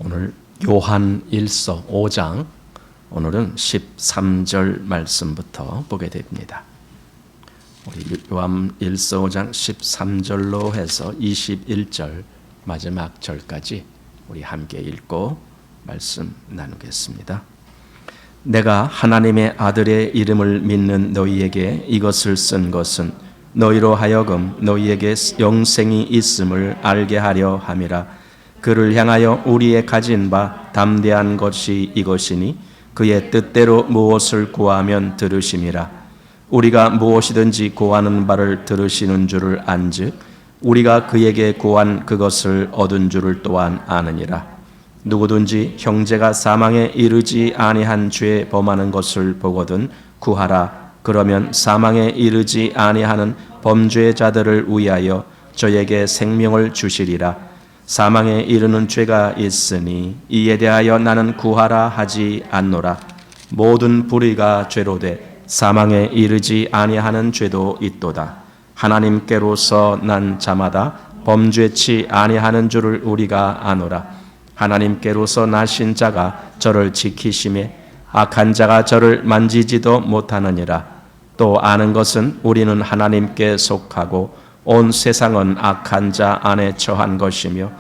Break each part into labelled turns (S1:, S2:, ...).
S1: 오늘 요한 1서 5장 오늘은 13절 말씀부터 보게 됩니다. 우리 요한 1서 5장 13절로 해서 21절 마지막 절까지 우리 함께 읽고 말씀 나누겠습니다. 내가 하나님의 아들의 이름을 믿는 너희에게 이것을 쓴 것은 너희로 하여금 너희에게 영생이 있음을 알게 하려 함이라. 그를 향하여 우리의 가진 바 담대한 것이 이것이니 그의 뜻대로 무엇을 구하면 들으심이라. 우리가 무엇이든지 구하는 바를 들으시는 줄을 안즉 우리가 그에게 구한 그것을 얻은 줄을 또한 아느니라. 누구든지 형제가 사망에 이르지 아니한 죄 범하는 것을 보거든 구하라. 그러면 사망에 이르지 아니하는 범죄자들을 위하여 저에게 생명을 주시리라. 사망에 이르는 죄가 있으니 이에 대하여 나는 구하라 하지 않노라. 모든 불의가 죄로 돼 사망에 이르지 아니하는 죄도 있도다. 하나님께로서 난 자마다 범죄치 아니하는 줄을 우리가 아노라. 하나님께로서 나신 자가 저를 지키심에 악한 자가 저를 만지지도 못하느니라. 또 아는 것은 우리는 하나님께 속하고 온 세상은 악한 자 안에 처한 것이며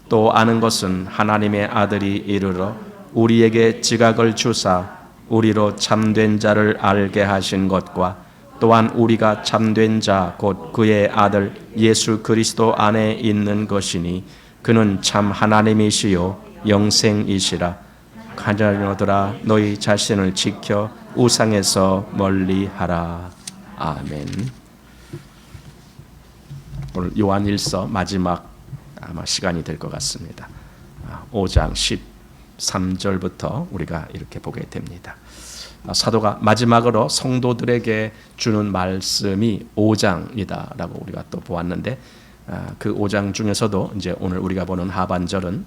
S1: 또 아는 것은 하나님의 아들이 이르러 우리에게 지각을 주사 우리로 참된 자를 알게 하신 것과 또한 우리가 참된 자 곧 그의 아들 예수 그리스도 안에 있는 것이니 그는 참 하나님이시요 영생이시라. 가자녀들아 너희 자신을 지켜 우상에서 멀리하라. 아멘. 오늘 요한 1서 마지막 아마 시간이 될 것 같습니다. 5장 13절부터 우리가 이렇게 보게 됩니다. 사도가 마지막으로 성도들에게 주는 말씀이 5장이다라고 우리가 또 보았는데 그 5장 중에서도 이제 오늘 우리가 보는 하반절은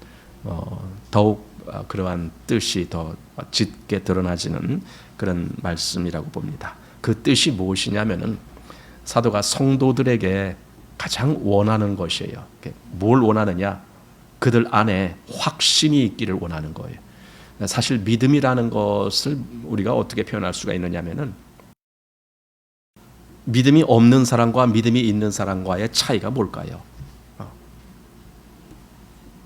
S1: 더욱 그러한 뜻이 더 짙게 드러나지는 그런 말씀이라고 봅니다. 그 뜻이 무엇이냐면은 사도가 성도들에게 가장 원하는 것이에요. 뭘 원하느냐? 그들 안에 확신이 있기를 원하는 거예요. 사실 믿음이라는 것을 우리가 어떻게 표현할 수가 있느냐면은 믿음이 없는 사람과 믿음이 있는 사람과의 차이가 뭘까요?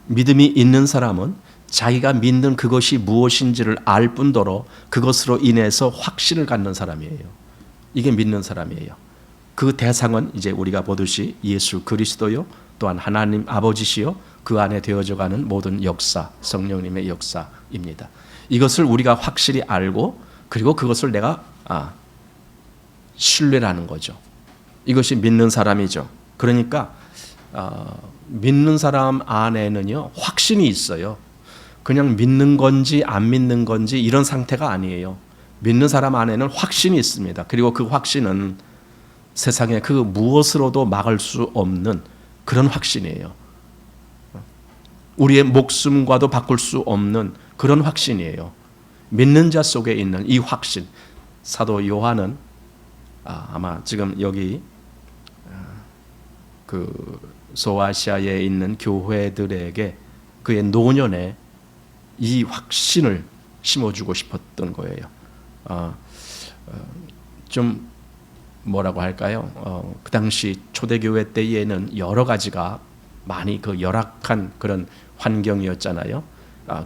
S1: 믿음이 있는 사람은 자기가 믿는 그것이 무엇인지를 알 뿐더러 그것으로 인해서 확신을 갖는 사람이에요. 이게 믿는 사람이에요. 그 대상은 이제 우리가 보듯이 예수 그리스도요, 또한 하나님 아버지시요, 그 안에 되어져가는 모든 역사, 성령님의 역사입니다. 이것을 우리가 확실히 알고 그리고 그것을 내가 신뢰라는 거죠. 이것이 믿는 사람이죠. 그러니까 믿는 사람 안에는요 확신이 있어요. 그냥 믿는 건지 안 믿는 건지 이런 상태가 아니에요. 믿는 사람 안에는 확신이 있습니다. 그리고 그 확신은 세상에 그 무엇으로도 막을 수 없는 그런 확신이에요. 우리의 목숨과도 바꿀 수 없는 그런 확신이에요. 믿는 자 속에 있는 이 확신. 사도 요한은 아마 지금 여기 그 소아시아에 있는 교회들에게 그의 노년에 이 확신을 심어주고 싶었던 거예요. 좀 뭐라고 할까요? 그 당시 초대교회 때에는 여러 가지가 많이 그 열악한 그런 환경이었잖아요.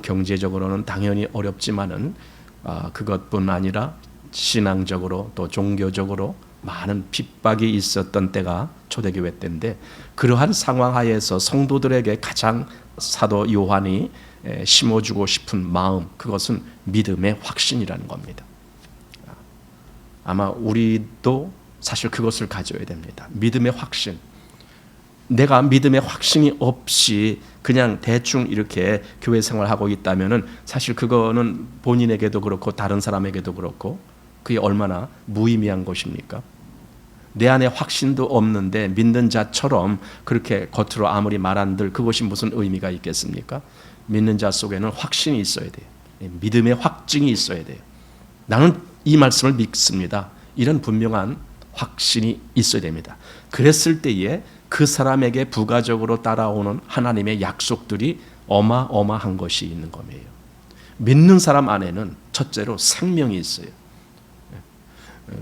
S1: 경제적으로는 당연히 어렵지만은 그것뿐 아니라 신앙적으로 또 종교적으로 많은 핍박이 있었던 때가 초대교회 때인데 그러한 상황 하에서 성도들에게 가장 사도 요한이 심어주고 싶은 마음, 그것은 믿음의 확신이라는 겁니다. 아마 우리도 사실 그것을 가져야 됩니다. 믿음의 확신. 내가 믿음의 확신이 없이 그냥 대충 이렇게 교회 생활하고 있다면은 사실 그거는 본인에게도 그렇고 다른 사람에게도 그렇고 그게 얼마나 무의미한 것입니까? 내 안에 확신도 없는데 믿는 자처럼 그렇게 겉으로 아무리 말한들 그것이 무슨 의미가 있겠습니까? 믿는 자 속에는 확신이 있어야 돼요. 믿음의 확증이 있어야 돼요. 나는 이 말씀을 믿습니다. 이런 분명한 확신이 있어야 됩니다. 그랬을 때에 그 사람에게 부가적으로 따라오는 하나님의 약속들이 어마어마한 것이 있는 거예요. 믿는 사람 안에는 첫째로 생명이 있어요.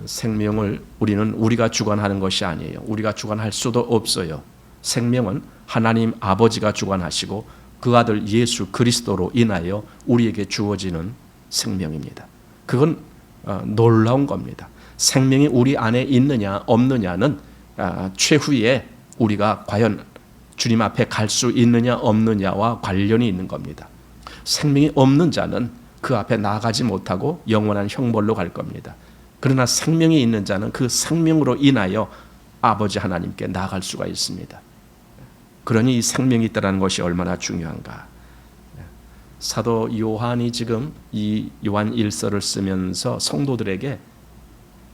S1: 생명을 우리가 주관하는 것이 아니에요. 우리가 주관할 수도 없어요. 생명은 하나님 아버지가 주관하시고 그 아들 예수 그리스도로 인하여 우리에게 주어지는 생명입니다. 그건 놀라운 겁니다. 생명이 우리 안에 있느냐 없느냐는 최후에 우리가 과연 주님 앞에 갈 수 있느냐 없느냐와 관련이 있는 겁니다. 생명이 없는 자는 그 앞에 나아가지 못하고 영원한 형벌로 갈 겁니다. 그러나 생명이 있는 자는 그 생명으로 인하여 아버지 하나님께 나아갈 수가 있습니다. 그러니 이 생명이 있다는 것이 얼마나 중요한가. 사도 요한이 지금 이 요한 1서를 쓰면서 성도들에게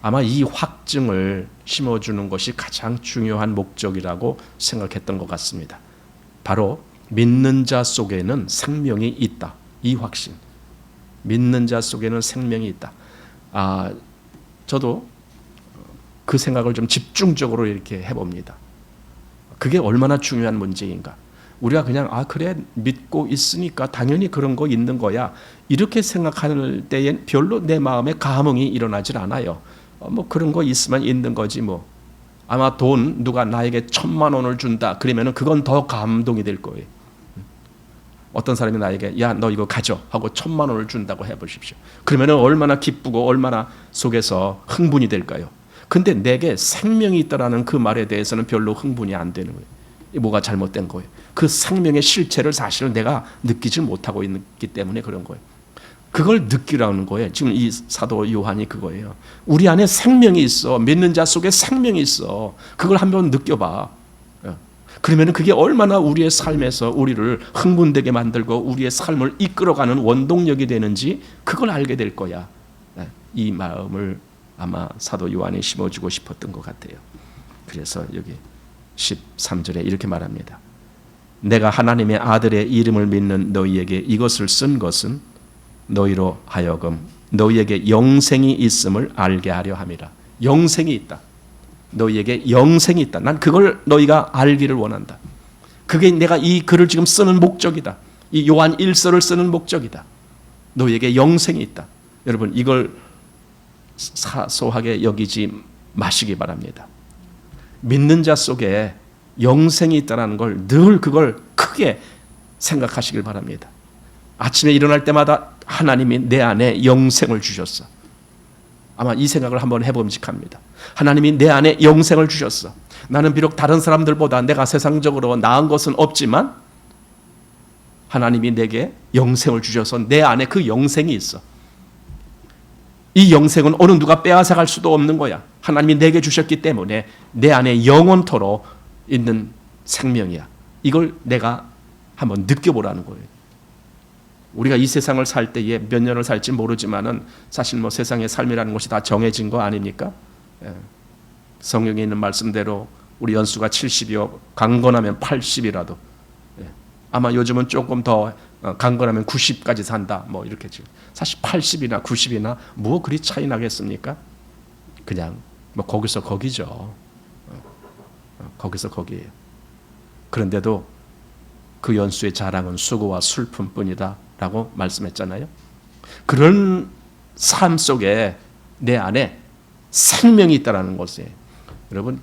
S1: 아마 이 확증을 심어주는 것이 가장 중요한 목적이라고 생각했던 것 같습니다. 바로 믿는 자 속에는 생명이 있다. 이 확신. 믿는 자 속에는 생명이 있다. 저도 그 생각을 좀 집중적으로 이렇게 해봅니다. 그게 얼마나 중요한 문제인가. 우리가 그냥 그래 믿고 있으니까 당연히 그런 거 있는 거야 이렇게 생각할 때엔 별로 내 마음에 감흥이 일어나질 않아요. 뭐 그런 거 있으면 있는 거지 뭐. 아마 돈 누가 나에게 1,000만 원을 준다 그러면은 그건 더 감동이 될 거예요. 어떤 사람이 나에게 야 너 이거 가져 하고 1,000만 원을 준다고 해보십시오. 그러면은 얼마나 기쁘고 얼마나 속에서 흥분이 될까요? 근데 내게 생명이 있다라는 그 말에 대해서는 별로 흥분이 안 되는 거예요. 뭐가 잘못된 거예요? 그 생명의 실체를 사실 내가 느끼지 못하고 있기 때문에 그런 거예요. 그걸 느끼라는 거예요. 지금 이 사도 요한이 그거예요. 우리 안에 생명이 있어. 믿는 자 속에 생명이 있어. 그걸 한번 느껴봐. 그러면 그게 얼마나 우리의 삶에서 우리를 흥분되게 만들고 우리의 삶을 이끌어가는 원동력이 되는지 그걸 알게 될 거야. 이 마음을 아마 사도 요한이 심어주고 싶었던 것 같아요. 그래서 여기 13절에 이렇게 말합니다. 내가 하나님의 아들의 이름을 믿는 너희에게 이것을 쓴 것은 너희로 하여금 너희에게 영생이 있음을 알게 하려 함이라. 영생이 있다. 너희에게 영생이 있다. 난 그걸 너희가 알기를 원한다. 그게 내가 이 글을 지금 쓰는 목적이다. 이 요한 1서를 쓰는 목적이다. 너희에게 영생이 있다. 여러분 이걸 사소하게 여기지 마시기 바랍니다. 믿는 자 속에 영생이 있다는 걸 늘 그걸 크게 생각하시길 바랍니다. 아침에 일어날 때마다 하나님이 내 안에 영생을 주셨어. 아마 이 생각을 한번 해봄직합니다. 하나님이 내 안에 영생을 주셨어. 나는 비록 다른 사람들보다 내가 세상적으로 나은 것은 없지만 하나님이 내게 영생을 주셔서 내 안에 그 영생이 있어. 이 영생은 어느 누가 빼앗아갈 수도 없는 거야. 하나님이 내게 주셨기 때문에 내 안에 영원토록 있는 생명이야. 이걸 내가 한번 느껴보라는 거예요. 우리가 이 세상을 살 때에 몇 년을 살지 모르지만은 사실 뭐 세상의 삶이라는 것이 다 정해진 거 아닙니까? 성경에 있는 말씀대로 우리 연수가 70이요 강건하면 80이라도 아마 요즘은 조금 더 강건하면 90까지 산다 뭐 이렇게 지금 사실 80이나 90이나 뭐 그리 차이 나겠습니까? 그냥 뭐 거기서 거기죠. 거기서 거기예요. 그런데도 그 연수의 자랑은 수고와 슬픔뿐이다 라고 말씀했잖아요. 그런 삶 속에 내 안에 생명이 있다는 것이에요. 여러분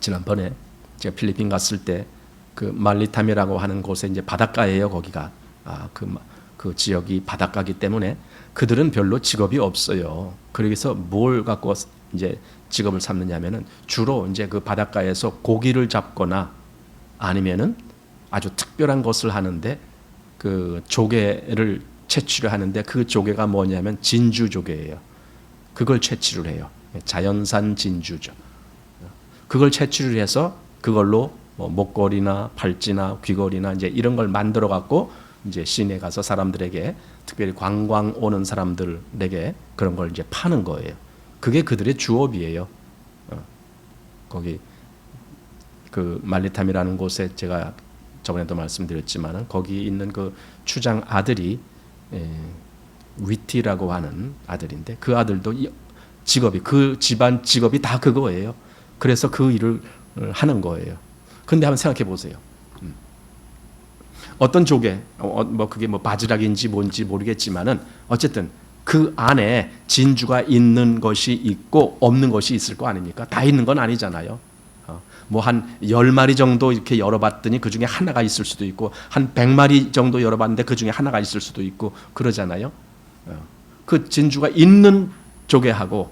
S1: 지난번에 제가 필리핀 갔을 때 그 말리탐이라고 하는 곳에 이제 바닷가예요. 거기가 그 지역이 바닷가기 때문에 그들은 별로 직업이 없어요. 그래서 뭘 갖고 이제 직업을 삼느냐면은 주로 이제 그 바닷가에서 고기를 잡거나 아니면은 아주 특별한 것을 하는데 그 조개를 채취를 하는데 그 조개가 뭐냐면 진주 조개예요. 그걸 채취를 해요. 자연산 진주죠. 그걸 채취를 해서 그걸로 뭐 목걸이나 팔찌나 귀걸이나 이제 이런 걸 만들어 갖고 이제 시내에 가서 사람들에게 특별히 관광 오는 사람들에게 그런 걸 이제 파는 거예요. 그게 그들의 주업이에요. 거기 그 말리탐이라는 곳에 제가 저번에도 말씀드렸지만은 거기 있는 그 추장 아들이 위티라고 하는 아들인데 그 아들도 직업이 그 집안 직업이 다 그거예요. 그래서 그 일을 하는 거예요. 근데 한번 생각해 보세요. 어떤 조개, 뭐 그게 뭐 바지락인지 뭔지 모르겠지만은 어쨌든 그 안에 진주가 있는 것이 있고 없는 것이 있을 거 아닙니까? 다 있는 건 아니잖아요. 뭐 한 10마리 정도 이렇게 열어봤더니 그 중에 하나가 있을 수도 있고 한 100마리 정도 열어봤는데 그 중에 하나가 있을 수도 있고 그러잖아요. 그 진주가 있는 조개하고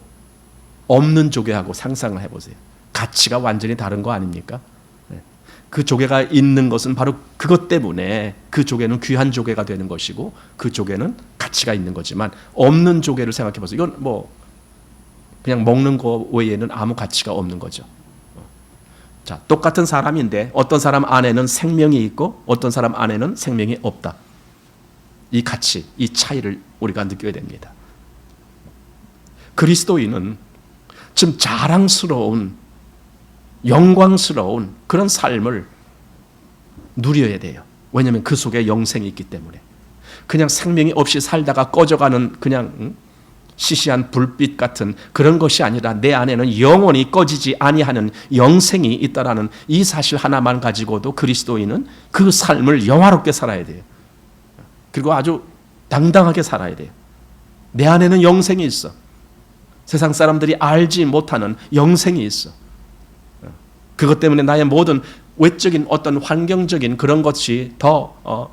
S1: 없는 조개하고 상상을 해보세요. 가치가 완전히 다른 거 아닙니까? 그 조개가 있는 것은 바로 그것 때문에 그 조개는 귀한 조개가 되는 것이고 그 조개는 가치가 있는 거지만 없는 조개를 생각해 보세요. 이건 뭐 그냥 먹는 거 외에는 아무 가치가 없는 거죠. 자, 똑같은 사람인데 어떤 사람 안에는 생명이 있고 어떤 사람 안에는 생명이 없다. 이 가치, 이 차이를 우리가 느껴야 됩니다. 그리스도인은 좀 자랑스러운 영광스러운 그런 삶을 누려야 돼요. 왜냐하면 그 속에 영생이 있기 때문에. 그냥 생명이 없이 살다가 꺼져가는 그냥 시시한 불빛 같은 그런 것이 아니라 내 안에는 영원히 꺼지지 아니하는 영생이 있다라는 이 사실 하나만 가지고도 그리스도인은 그 삶을 영화롭게 살아야 돼요. 그리고 아주 당당하게 살아야 돼요. 내 안에는 영생이 있어. 세상 사람들이 알지 못하는 영생이 있어. 그것 때문에 나의 모든 외적인 어떤 환경적인 그런 것이 더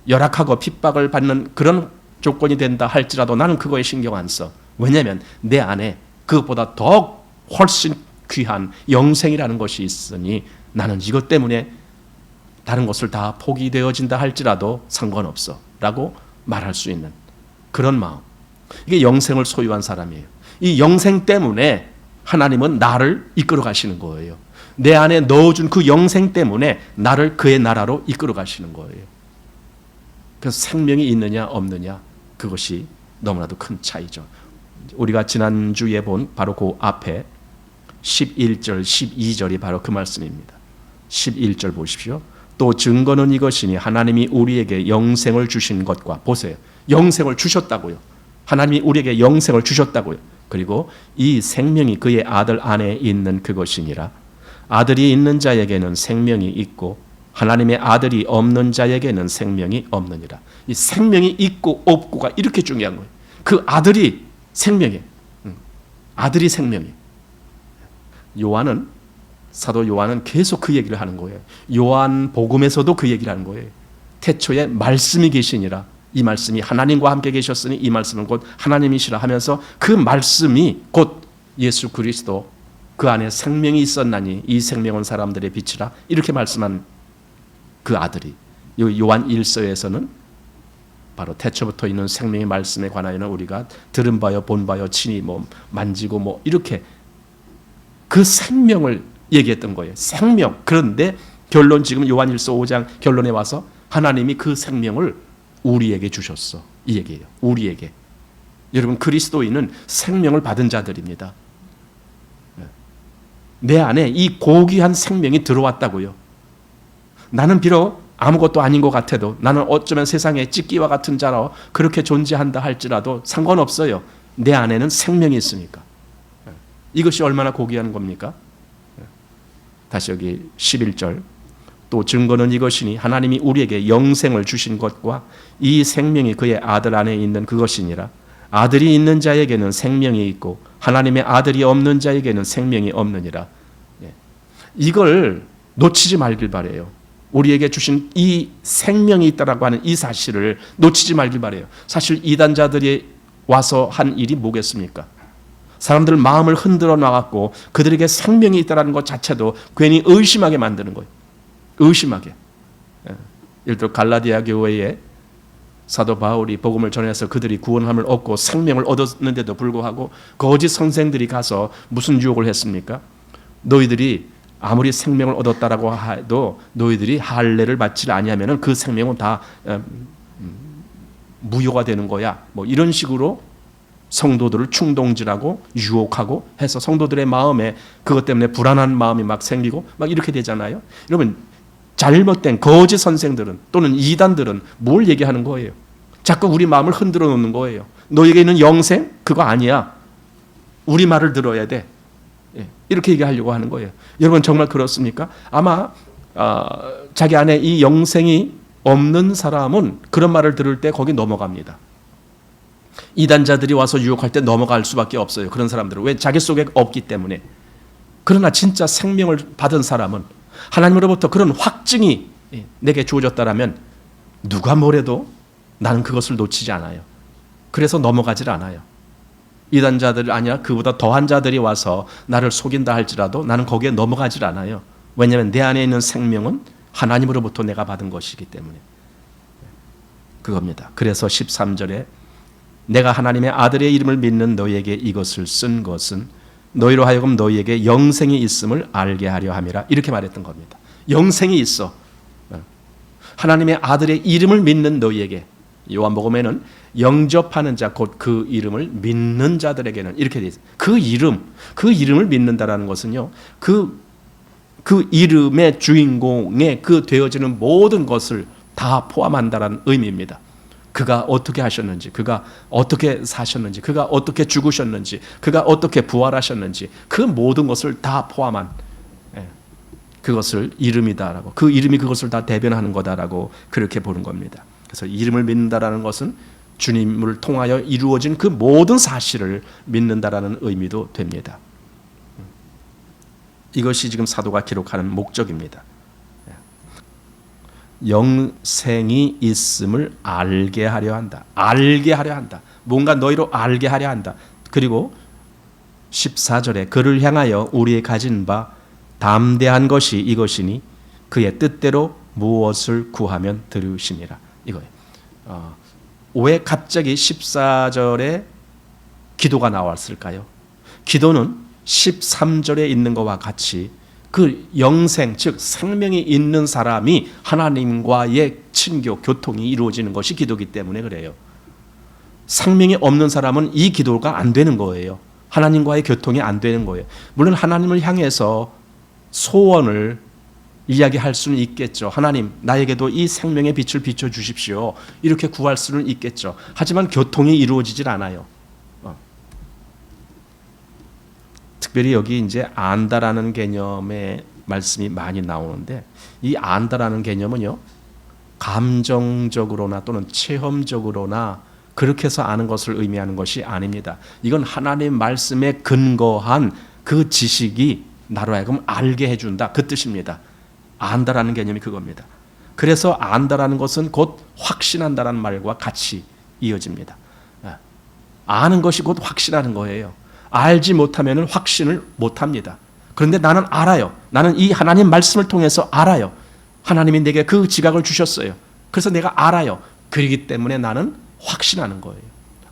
S1: 열악하고 핍박을 받는 그런 조건이 된다 할지라도 나는 그거에 신경 안 써. 왜냐하면 내 안에 그것보다 더 훨씬 귀한 영생이라는 것이 있으니 나는 이것 때문에 다른 것을 다 포기되어진다 할지라도 상관없어 라고 말할 수 있는 그런 마음. 이게 영생을 소유한 사람이에요. 이 영생 때문에 하나님은 나를 이끌어 가시는 거예요. 내 안에 넣어준 그 영생 때문에 나를 그의 나라로 이끌어 가시는 거예요. 그래서 생명이 있느냐 없느냐 그것이 너무나도 큰 차이죠. 우리가 지난주에 본 바로 그 앞에 11절 12절이 바로 그 말씀입니다. 11절 보십시오. 또 증거는 이것이니 하나님이 우리에게 영생을 주신 것과 보세요. 영생을 주셨다고요. 하나님이 우리에게 영생을 주셨다고요. 그리고 이 생명이 그의 아들 안에 있는 그것이니라. 아들이 있는 자에게는 생명이 있고 하나님의 아들이 없는 자에게는 생명이 없느니라. 이 생명이 있고 없고가 이렇게 중요한 거예요. 그 아들이 생명이에요. 아들이 생명이에요. 사도 요한은 계속 그 얘기를 하는 거예요. 요한 복음에서도 그 얘기를 하는 거예요. 태초에 말씀이 계시니라. 이 말씀이 하나님과 함께 계셨으니 이 말씀은 곧 하나님이시라 하면서 그 말씀이 곧 예수 그리스도 그 안에 생명이 있었나니 이 생명은 사람들의 빛이라 이렇게 말씀한 그 아들이 요한 1서에서는 바로 태초부터 있는 생명의 말씀에 관하여는 우리가 들은 바요 본 바요 친히 뭐 만지고 뭐 이렇게 그 생명을 얘기했던 거예요. 생명. 그런데 결론 지금 요한 1서 5장 결론에 와서 하나님이 그 생명을 우리에게 주셨어. 이 얘기예요. 우리에게. 여러분 그리스도인은 생명을 받은 자들입니다. 내 안에 이 고귀한 생명이 들어왔다고요. 나는 비록 아무것도 아닌 것 같아도 나는 어쩌면 세상에 찌끼와 같은 자로 그렇게 존재한다 할지라도 상관없어요. 내 안에는 생명이 있으니까. 이것이 얼마나 고귀한 겁니까? 다시 여기 11절. 또 증거는 이것이니 하나님이 우리에게 영생을 주신 것과 이 생명이 그의 아들 안에 있는 그것이니라. 아들이 있는 자에게는 생명이 있고 하나님의 아들이 없는 자에게는 생명이 없느니라. 이걸 놓치지 말길 바래요. 우리에게 주신 이 생명이 있다라고 하는 이 사실을 놓치지 말길 바래요. 사실 이단자들이 와서 한 일이 뭐겠습니까? 사람들 마음을 흔들어 놔갖고 그들에게 생명이 있다라는 것 자체도 괜히 의심하게 만드는 거예요. 의심하게. 예를 들어 갈라디아 교회에 사도 바울이 복음을 전해서 그들이 구원함을 얻고 생명을 얻었는데도 불구하고 거짓 선생들이 가서 무슨 유혹을 했습니까? 너희들이 아무리 생명을 얻었다라고 해도 너희들이 할례를 받지 아니하면 그 생명은 다 무효가 되는 거야. 뭐 이런 식으로 성도들을 충동질하고 유혹하고 해서 성도들의 마음에 그것 때문에 불안한 마음이 막 생기고 막 이렇게 되잖아요. 여러분 잘못된 거짓 선생들은 또는 이단들은 뭘 얘기하는 거예요? 자꾸 우리 마음을 흔들어 놓는 거예요. 너에게 있는 영생? 그거 아니야. 우리 말을 들어야 돼. 이렇게 얘기하려고 하는 거예요. 여러분 정말 그렇습니까? 아마 자기 안에 이 영생이 없는 사람은 그런 말을 들을 때 거기 넘어갑니다. 이단자들이 와서 유혹할 때 넘어갈 수밖에 없어요. 그런 사람들은. 왜? 자기 속에 없기 때문에. 그러나 진짜 생명을 받은 사람은 하나님으로부터 그런 확증이 내게 주어졌다라면 누가 뭐래도 나는 그것을 놓치지 않아요. 그래서 넘어가질 않아요. 이단자들 아니라 그보다 더한 자들이 와서 나를 속인다 할지라도 나는 거기에 넘어가질 않아요. 왜냐하면 내 안에 있는 생명은 하나님으로부터 내가 받은 것이기 때문에. 그겁니다. 그래서 13절에 내가 하나님의 아들의 이름을 믿는 너희에게 이것을 쓴 것은 너희로 하여금 너희에게 영생이 있음을 알게 하려 함이라, 이렇게 말했던 겁니다. 영생이 있어. 하나님의 아들의 이름을 믿는 너희에게, 요한복음에는 영접하는 자 곧 그 이름을 믿는 자들에게는 이렇게 되어 있어요. 그 이름을 믿는다라는 것은요, 그 이름의 주인공에 그 되어지는 모든 것을 다 포함한다라는 의미입니다. 그가 어떻게 하셨는지, 그가 어떻게 사셨는지, 그가 어떻게 죽으셨는지, 그가 어떻게 부활하셨는지, 그 모든 것을 다 포함한 그것을 이름이다라고, 그 이름이 그것을 다 대변하는 거다라고 그렇게 보는 겁니다. 그래서 이름을 믿는다라는 것은 주님을 통하여 이루어진 그 모든 사실을 믿는다라는 의미도 됩니다. 이것이 지금 사도가 기록하는 목적입니다. 영생이 있음을 알게 하려 한다. 알게 하려 한다. 뭔가 너희로 알게 하려 한다. 그리고 14절에 그를 향하여 우리의 가진 바 담대한 것이 이것이니 그의 뜻대로 무엇을 구하면 들으심이라. 이거예요. 왜 갑자기 14절에 기도가 나왔을까요? 기도는 13절에 있는 것과 같이 그 영생, 즉 생명이 있는 사람이 하나님과의 친교, 교통이 이루어지는 것이 기도이기 때문에 그래요. 생명이 없는 사람은 이 기도가 안 되는 거예요. 하나님과의 교통이 안 되는 거예요. 물론 하나님을 향해서 소원을 이야기할 수는 있겠죠. 하나님, 나에게도 이 생명의 빛을 비춰주십시오. 이렇게 구할 수는 있겠죠. 하지만 교통이 이루어지질 않아요. 특별히 여기 이제 안다라는 개념의 말씀이 많이 나오는데, 이 안다라는 개념은요, 감정적으로나 또는 체험적으로나 그렇게 해서 아는 것을 의미하는 것이 아닙니다. 이건 하나님 말씀에 근거한 그 지식이 나로 하여금 알게 해준다, 그 뜻입니다. 안다라는 개념이 그겁니다. 그래서 안다라는 것은 곧 확신한다라는 말과 같이 이어집니다. 아는 것이 곧 확신하는 거예요. 알지 못하면 확신을 못합니다. 그런데 나는 알아요. 나는 이 하나님 말씀을 통해서 알아요. 하나님이 내게 그 지각을 주셨어요. 그래서 내가 알아요. 그렇기 때문에 나는 확신하는 거예요.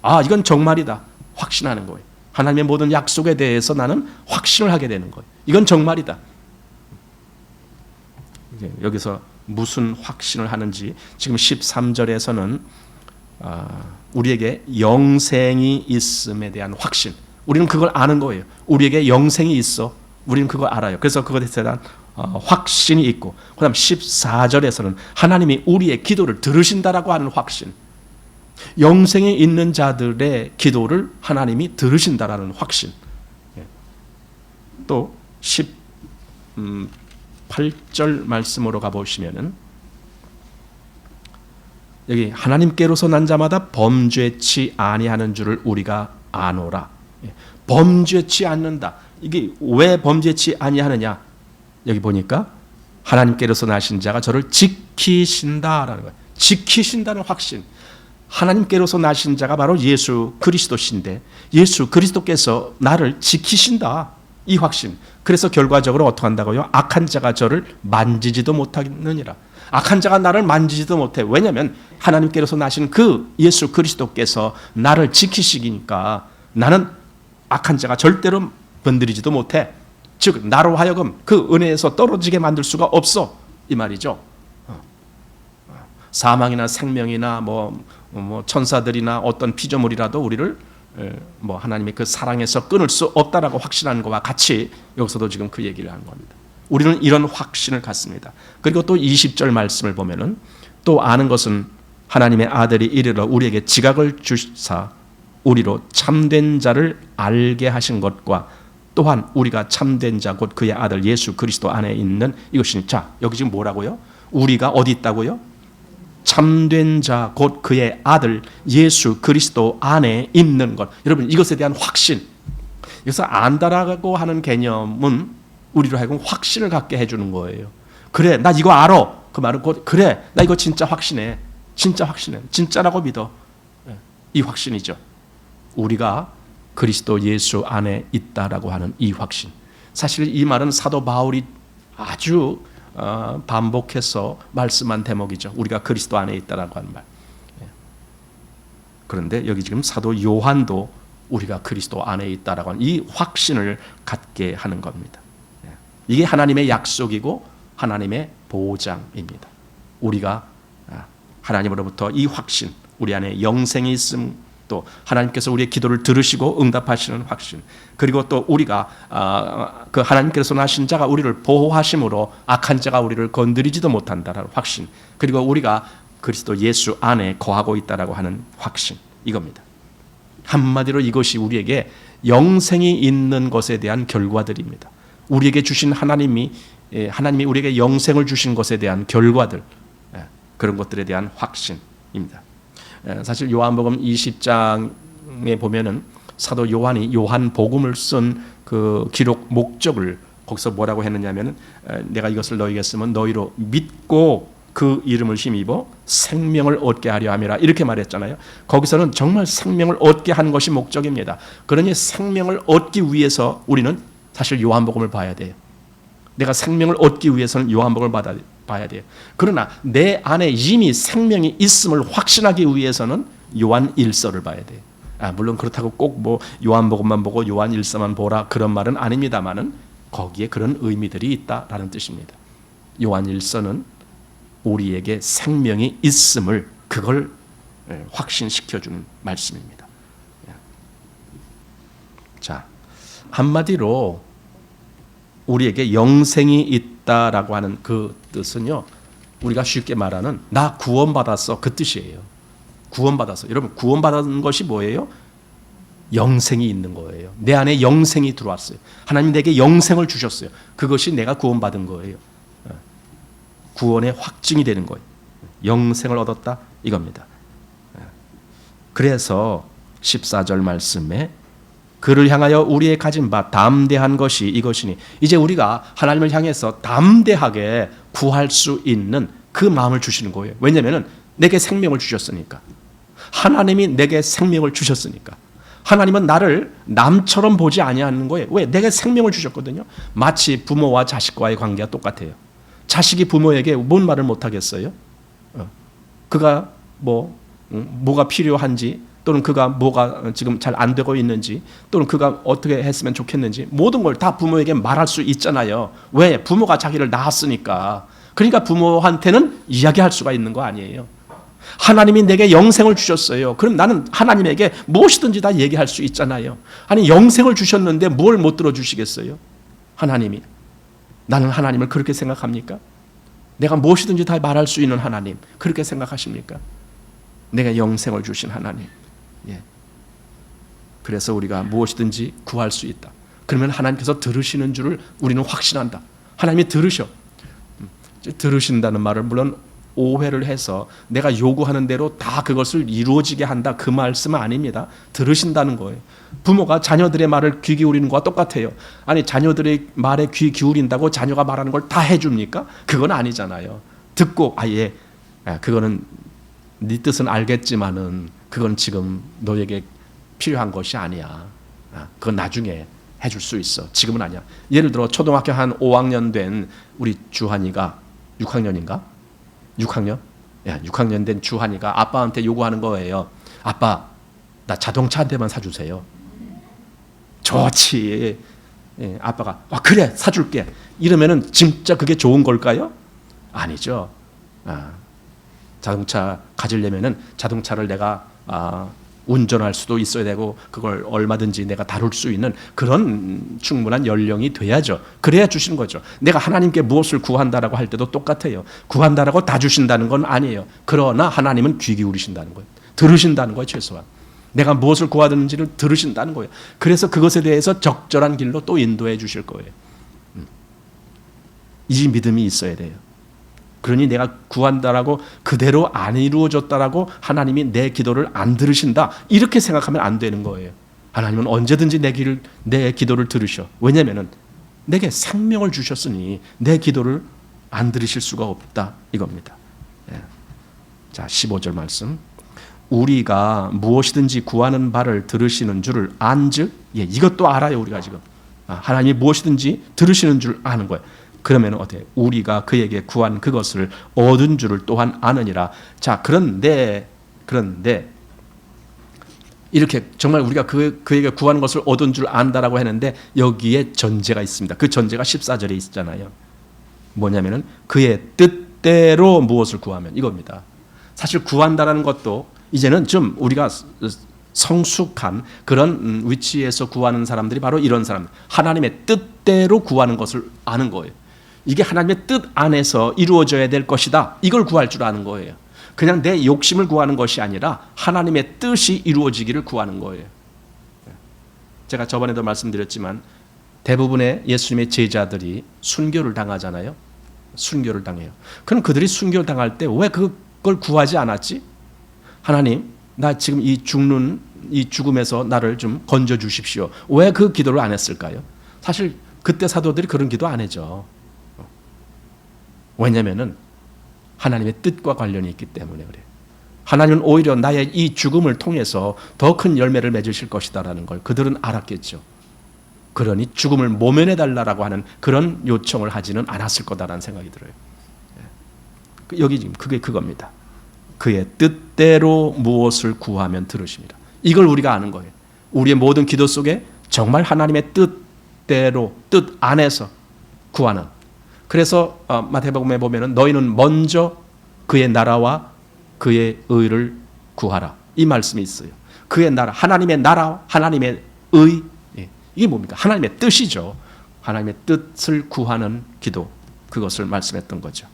S1: 아, 이건 정말이다. 확신하는 거예요. 하나님의 모든 약속에 대해서 나는 확신을 하게 되는 거예요. 이건 정말이다. 여기서 무슨 확신을 하는지 지금 13절에서는 우리에게 영생이 있음에 대한 확신, 우리는 그걸 아는 거예요. 우리에게 영생이 있어. 우리는 그걸 알아요. 그래서 그것에 대한 확신이 있고, 그 다음 14절에서는 하나님이 우리의 기도를 들으신다라고 하는 확신, 영생이 있는 자들의 기도를 하나님이 들으신다라는 확신. 또 18절 말씀으로 가보시면은 여기 하나님께로서 난 자마다 범죄치 아니하는 줄을 우리가 아노라. 범죄치 않는다. 이게 왜 범죄치 아니하느냐? 여기 보니까 하나님께로서 나신 자가 저를 지키신다라는 거예요. 지키신다는 확신. 하나님께로서 나신 자가 바로 예수 그리스도신데 예수 그리스도께서 나를 지키신다. 이 확신. 그래서 결과적으로 어떻게 한다고요? 악한 자가 저를 만지지도 못하느니라. 악한 자가 나를 만지지도 못해. 왜냐하면 하나님께로서 나신 그 예수 그리스도께서 나를 지키시기니까 나는 악한 자가 절대로 건드리지도 못해. 즉 나로 하여금 그 은혜에서 떨어지게 만들 수가 없어, 이 말이죠. 사망이나 생명이나 뭐 천사들이나 어떤 피조물이라도 우리를 하나님의 그 사랑에서 끊을 수 없다라고 확신하는 것과 같이 여기서도 지금 그 얘기를 하는 겁니다. 우리는 이런 확신을 갖습니다. 그리고 또 20절 말씀을 보면은 또 아는 것은 하나님의 아들이 이르러 우리에게 지각을 주사 우리로 참된 자를 알게 하신 것과 또한 우리가 참된 자 곧 그의 아들 예수 그리스도 안에 있는 이것이니. 자, 여기 지금 뭐라고요? 우리가 어디 있다고요? 참된 자 곧 그의 아들 예수 그리스도 안에 있는 것. 여러분 이것에 대한 확신. 여기서 안다라고 하는 개념은 우리로 하여금 확신을 갖게 해주는 거예요. 그래 나 이거 알아. 그 말은 곧 그래 나 이거 진짜 확신해. 진짜 확신해. 진짜라고 믿어. 이 확신이죠. 우리가 그리스도 예수 안에 있다라고 하는 이 확신. 사실 이 말은 사도 바울이 아주 반복해서 말씀한 대목이죠. 우리가 그리스도 안에 있다라고 하는 말. 그런데 여기 지금 사도 요한도 우리가 그리스도 안에 있다라고 하는 이 확신을 갖게 하는 겁니다. 이게 하나님의 약속이고 하나님의 보장입니다. 우리가 하나님으로부터 이 확신, 우리 안에 영생이 있음, 또 하나님께서 우리의 기도를 들으시고 응답하시는 확신, 그리고 또 우리가 그 하나님께서 나신 자가 우리를 보호하심으로 악한 자가 우리를 건드리지도 못한다라는 확신, 그리고 우리가 그리스도 예수 안에 거하고 있다라고 하는 확신, 이겁니다. 한마디로 이것이 우리에게 영생이 있는 것에 대한 결과들입니다. 우리에게 주신 하나님이 우리에게 영생을 주신 것에 대한 결과들, 그런 것들에 대한 확신입니다. 사실 요한복음 20장에 보면은 사도 요한이 요한복음을 쓴 그 기록 목적을 거기서 뭐라고 했느냐면은 내가 이것을 너희에게 쓰면 너희로 믿고 그 이름을 힘입어 생명을 얻게 하려 함이라 이렇게 말했잖아요. 거기서는 정말 생명을 얻게 한 것이 목적입니다. 그러니 생명을 얻기 위해서 우리는 사실 요한복음을 봐야 돼요. 내가 생명을 얻기 위해서는 요한복음을 봐야 돼요. 그러나 내 안에 이미 생명이 있음을 확신하기 위해서는 요한 1서를 봐야 돼요. 물론 그렇다고 꼭 뭐 요한복음만 보고 요한 1서만 보라 그런 말은 아닙니다만은 거기에 그런 의미들이 있다라는 뜻입니다. 요한 1서는 우리에게 생명이 있음을 그걸 확신시켜주는 말씀입니다. 자, 한마디로 우리에게 영생이 있다라고 하는 그 뜻은요, 우리가 쉽게 말하는 나 구원받았어 그 뜻이에요. 구원받았어. 여러분 구원받은 것이 뭐예요? 영생이 있는 거예요. 내 안에 영생이 들어왔어요. 하나님 내게 영생을 주셨어요. 그것이 내가 구원받은 거예요. 구원의 확증이 되는 거예요. 영생을 얻었다 이겁니다. 그래서 14절 말씀에 그를 향하여 우리의 가진 바 담대한 것이 이것이니, 이제 우리가 하나님을 향해서 담대하게 구할 수 있는 그 마음을 주시는 거예요. 왜냐하면 내게 생명을 주셨으니까. 하나님이 내게 생명을 주셨으니까. 하나님은 나를 남처럼 보지 아니하는 거예요. 왜? 내게 생명을 주셨거든요. 마치 부모와 자식과의 관계가 똑같아요. 자식이 부모에게 뭔 말을 못하겠어요? 그가 뭐가 필요한지, 또는 그가 뭐가 지금 잘 안 되고 있는지, 또는 그가 어떻게 했으면 좋겠는지 모든 걸 다 부모에게 말할 수 있잖아요. 왜? 부모가 자기를 낳았으니까. 그러니까 부모한테는 이야기할 수가 있는 거 아니에요. 하나님이 내게 영생을 주셨어요. 그럼 나는 하나님에게 무엇이든지 다 얘기할 수 있잖아요. 아니 영생을 주셨는데 뭘 못 들어주시겠어요? 하나님이. 나는 하나님을 그렇게 생각합니까? 내가 무엇이든지 다 말할 수 있는 하나님 그렇게 생각하십니까? 내가 영생을 주신 하나님. 그래서 우리가 무엇이든지 구할 수 있다. 그러면 하나님께서 들으시는 줄을 우리는 확신한다. 하나님이 들으셔. 들으신다는 말을 물론 오해를 해서 내가 요구하는 대로 다 그것을 이루어지게 한다 그 말씀은 아닙니다. 들으신다는 거예요. 부모가 자녀들의 말을 귀 기울이는 것과 똑같아요. 아니 자녀들의 말에 귀 기울인다고 자녀가 말하는 걸 다 해줍니까? 그건 아니잖아요. 듣고 그거는 네 뜻은 알겠지만은 그건 지금 너에게 필요한 것이 아니야. 그건 나중에 해줄 수 있어. 지금은 아니야. 예를 들어 초등학교 한 5학년 된 우리 주한이가 6학년인가? 6학년? 6학년 된 주한이가 아빠한테 요구하는 거예요. 아빠, 나 자동차 한 대만 사주세요. 좋지. 아빠가 그래 사줄게. 이러면은 진짜 그게 좋은 걸까요? 아니죠. 자동차 가지려면은 자동차를 내가 운전할 수도 있어야 되고 그걸 얼마든지 내가 다룰 수 있는 그런 충분한 연령이 돼야죠. 그래야 주시는 거죠. 내가 하나님께 무엇을 구한다라고 할 때도 똑같아요. 구한다라고 다 주신다는 건 아니에요. 그러나 하나님은 귀 기울이신다는 거예요. 들으신다는 거예요. 최소한. 내가 무엇을 구하든지를 들으신다는 거예요. 그래서 그것에 대해서 적절한 길로 또 인도해 주실 거예요. 이 믿음이 있어야 돼요. 그러니 내가 구한다라고 그대로 안 이루어졌다라고 하나님이 내 기도를 안 들으신다, 이렇게 생각하면 안 되는 거예요. 하나님은 언제든지 내 기도를 들으셔. 왜냐하면 내게 생명을 주셨으니 내 기도를 안 들으실 수가 없다, 이겁니다. 예. 자, 15절 말씀. 우리가 무엇이든지 구하는 바를 들으시는 줄을 안즉, 예, 이것도 알아요. 우리가 지금 하나님이 무엇이든지 들으시는 줄 아는 거예요. 그러면 어때요? 우리가 그에게 구한 그것을 얻은 줄을 또한 아느니라. 자, 그런데 이렇게 정말 우리가 그에게 구하는 것을 얻은 줄 안다라고 했는데 여기에 전제가 있습니다. 그 전제가 14절에 있잖아요. 뭐냐면은 그의 뜻대로 무엇을 구하면, 이겁니다. 사실 구한다라는 것도 이제는 좀 우리가 성숙한 그런 위치에서 구하는 사람들이 바로 이런 사람, 하나님의 뜻대로 구하는 것을 아는 거예요. 이게 하나님의 뜻 안에서 이루어져야 될 것이다, 이걸 구할 줄 아는 거예요. 그냥 내 욕심을 구하는 것이 아니라 하나님의 뜻이 이루어지기를 구하는 거예요. 제가 저번에도 말씀드렸지만 대부분의 예수님의 제자들이 순교를 당하잖아요. 순교를 당해요. 그럼 그들이 순교를 당할 때 왜 그걸 구하지 않았지? 하나님, 나 지금 이 죽음에서 나를 좀 건져 주십시오. 왜 그 기도를 안 했을까요? 사실 그때 사도들이 그런 기도 안 해죠. 왜냐하면은 하나님의 뜻과 관련이 있기 때문에 그래요. 하나님은 오히려 나의 이 죽음을 통해서 더 큰 열매를 맺으실 것이다라는 걸 그들은 알았겠죠. 그러니 죽음을 모면해 달라고 하는 그런 요청을 하지는 않았을 거다라는 생각이 들어요. 여기 지금 그게 그겁니다. 그의 뜻대로 무엇을 구하면 들으십니다. 이걸 우리가 아는 거예요. 우리의 모든 기도 속에 정말 하나님의 뜻대로, 뜻 안에서 구하는. 그래서 마태복음에 보면은 너희는 먼저 그의 나라와 그의 의를 구하라, 이 말씀이 있어요. 그의 나라, 하나님의 나라, 하나님의 의, 이게 뭡니까? 하나님의 뜻이죠. 하나님의 뜻을 구하는 기도, 그것을 말씀했던 거죠.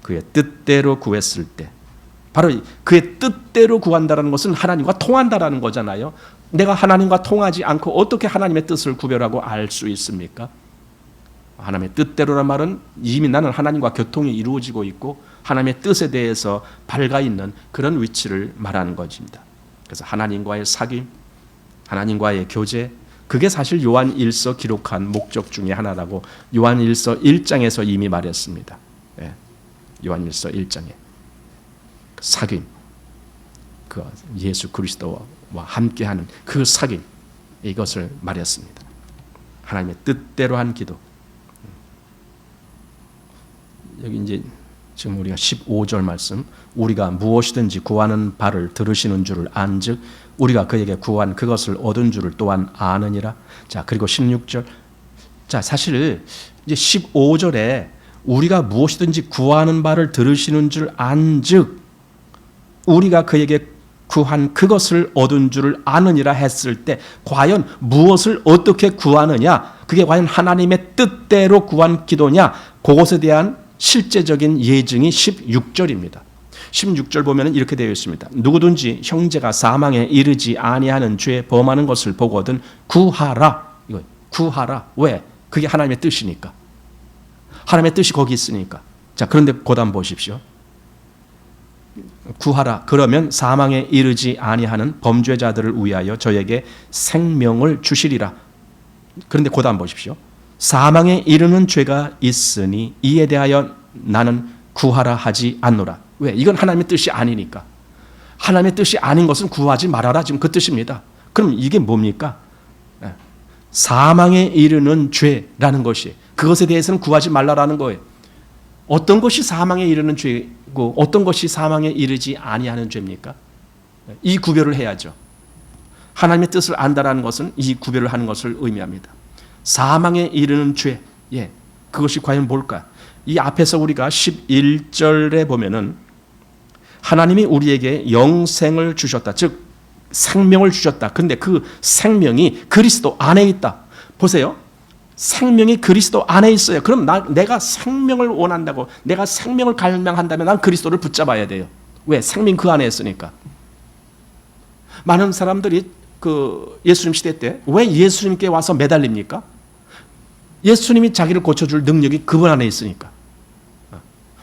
S1: 그의 뜻대로 구했을 때, 바로 그의 뜻대로 구한다는 것은 하나님과 통한다라는 거잖아요. 내가 하나님과 통하지 않고 어떻게 하나님의 뜻을 구별하고 알 수 있습니까? 하나님의 뜻대로란 말은 이미 나는 하나님과 교통이 이루어지고 있고 하나님의 뜻에 대해서 밝아 있는 그런 위치를 말하는 것입니다. 그래서 하나님과의 사귐, 하나님과의 교제, 그게 사실 요한 1서 기록한 목적 중에 하나라고 요한 1서 1장에서 이미 말했습니다. 요한 1서 1장에 사귐, 그 예수 그리스도와 함께하는 그 사귐, 이것을 말했습니다. 하나님의 뜻대로 한 기도. 여기 이제 지금 우리가 15절 말씀, 우리가 무엇이든지 구하는 바를 들으시는 줄을 안즉 우리가 그에게 구한 그것을 얻은 줄을 또한 아느니라. 자, 그리고 16절. 자, 사실 이제 15절에 우리가 무엇이든지 구하는 바를 들으시는 줄 안즉 우리가 그에게 구한 그것을 얻은 줄을 아느니라 했을 때 과연 무엇을 어떻게 구하느냐, 그게 과연 하나님의 뜻대로 구한 기도냐, 그것에 대한 실제적인 예증이 16절입니다. 16절 보면 이렇게 되어 있습니다. 누구든지 형제가 사망에 이르지 아니하는 죄 범하는 것을 보거든 구하라. 이거 구하라. 왜? 그게 하나님의 뜻이니까. 하나님의 뜻이 거기 있으니까. 자, 그런데 고단 보십시오. 구하라. 그러면 사망에 이르지 아니하는 범죄자들을 위하여 저에게 생명을 주시리라. 그런데 고단 보십시오. 사망에 이르는 죄가 있으니 이에 대하여 나는 구하라 하지 않노라. 왜? 이건 하나님의 뜻이 아니니까. 하나님의 뜻이 아닌 것은 구하지 말아라, 지금 그 뜻입니다. 그럼 이게 뭡니까? 사망에 이르는 죄라는 것이, 그것에 대해서는 구하지 말라라는 거예요. 어떤 것이 사망에 이르는 죄고 어떤 것이 사망에 이르지 아니하는 죄입니까? 이 구별을 해야죠. 하나님의 뜻을 안다라는 것은 이 구별을 하는 것을 의미합니다. 사망에 이르는 죄, 그것이 과연 뭘까? 이 앞에서 우리가 11절에 보면은 하나님이 우리에게 영생을 주셨다, 즉 생명을 주셨다. 근데 그 생명이 그리스도 안에 있다. 보세요. 생명이 그리스도 안에 있어요. 그럼 내가 생명을 원한다고, 내가 생명을 갈망한다면 난 그리스도를 붙잡아야 돼요. 왜? 생명 그 안에 있으니까. 많은 사람들이 그 예수님 시대 때 왜 예수님께 와서 매달립니까? 예수님이 자기를 고쳐줄 능력이 그분 안에 있으니까.